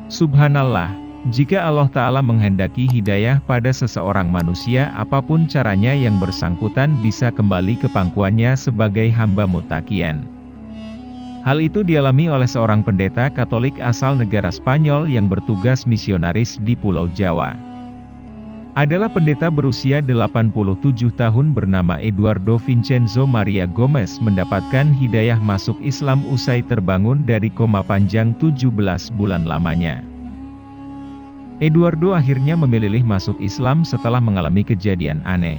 Subhanallah, jika Allah Ta'ala menghendaki hidayah pada seseorang manusia, apapun caranya yang bersangkutan bisa kembali ke pangkuannya sebagai hamba mutaqiyan. Hal itu dialami oleh seorang pendeta Katolik asal negara Spanyol yang bertugas misionaris di Pulau Jawa. Adalah pendeta berusia 87 tahun bernama Eduardo Vincenzo Maria Gomez mendapatkan hidayah masuk Islam usai terbangun dari koma panjang 17 bulan lamanya. Eduardo akhirnya memilih masuk Islam setelah mengalami kejadian aneh.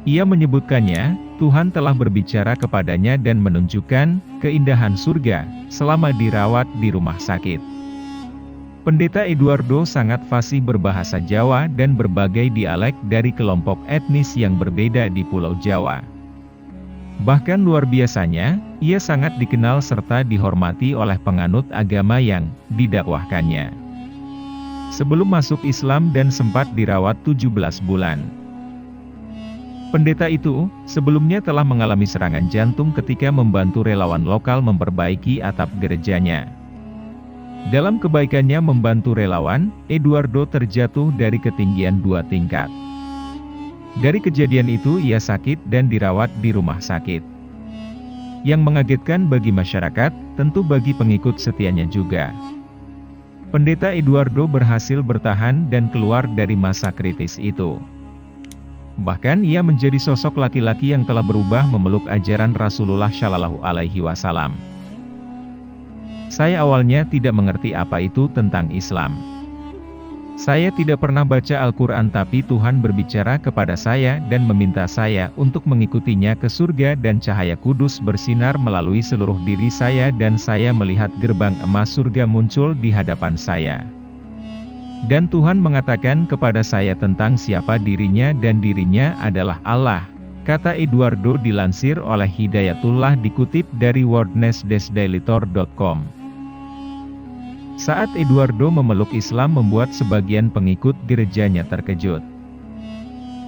Ia menyebutkannya, Tuhan telah berbicara kepadanya dan menunjukkan keindahan surga selama dirawat di rumah sakit. Pendeta Eduardo sangat fasih berbahasa Jawa dan berbagai dialek dari kelompok etnis yang berbeda di Pulau Jawa. Bahkan luar biasanya, ia sangat dikenal serta dihormati oleh penganut agama yang didakwahkannya. Sebelum masuk Islam dan sempat dirawat 17 bulan. Pendeta itu, sebelumnya telah mengalami serangan jantung ketika membantu relawan lokal memperbaiki atap gerejanya. Dalam kebaikannya membantu relawan, Eduardo terjatuh dari ketinggian 2 tingkat. Dari kejadian itu ia sakit dan dirawat di rumah sakit. Yang mengagetkan bagi masyarakat, tentu bagi pengikut setianya juga. Pendeta Eduardo berhasil bertahan dan keluar dari masa kritis itu. Bahkan ia menjadi sosok laki-laki yang telah berubah memeluk ajaran Rasulullah Shallallahu Alaihi Wasallam. Saya awalnya tidak mengerti apa itu tentang Islam. Saya tidak pernah baca Al-Quran tapi Tuhan berbicara kepada saya dan meminta saya untuk mengikutinya ke surga dan cahaya kudus bersinar melalui seluruh diri saya dan saya melihat gerbang emas surga muncul di hadapan saya. Dan Tuhan mengatakan kepada saya tentang siapa dirinya dan dirinya adalah Allah, kata Eduardo dilansir oleh Hidayatullah dikutip dari wordness-dailytor.com. Saat Eduardo memeluk Islam membuat sebagian pengikut gerejanya terkejut.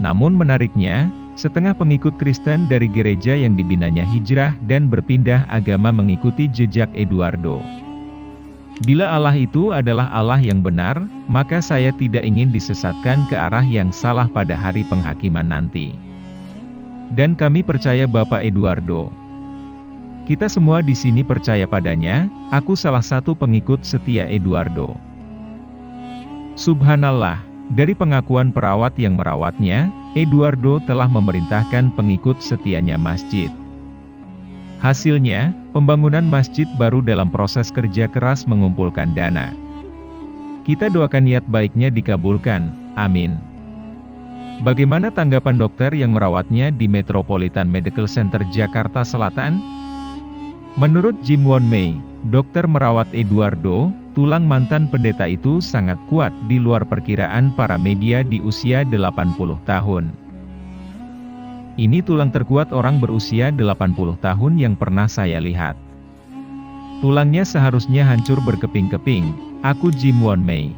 Namun menariknya, setengah pengikut Kristen dari gereja yang dibinanya hijrah dan berpindah agama mengikuti jejak Eduardo. Bila Allah itu adalah Allah yang benar, maka saya tidak ingin disesatkan ke arah yang salah pada hari penghakiman nanti. Dan kami percaya Bapak Eduardo. Kita semua di sini percaya padanya, aku salah satu pengikut setia Eduardo. Subhanallah, dari pengakuan perawat yang merawatnya, Eduardo telah memerintahkan pengikut setianya masjid. Hasilnya, pembangunan masjid baru dalam proses kerja keras mengumpulkan dana. Kita doakan niat baiknya dikabulkan, amin. Bagaimana tanggapan dokter yang merawatnya di Metropolitan Medical Center Jakarta Selatan? Menurut Jim Won Mei, dokter merawat Eduardo, tulang mantan pendeta itu sangat kuat di luar perkiraan para media di usia 80 tahun. Ini tulang terkuat orang berusia 80 tahun yang pernah saya lihat. Tulangnya seharusnya hancur berkeping-keping, aku Jim Won Mei.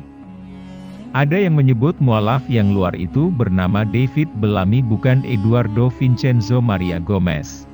Ada yang menyebut mualaf yang luar itu bernama David Bellamy bukan Eduardo Vincenzo Maria Gomez.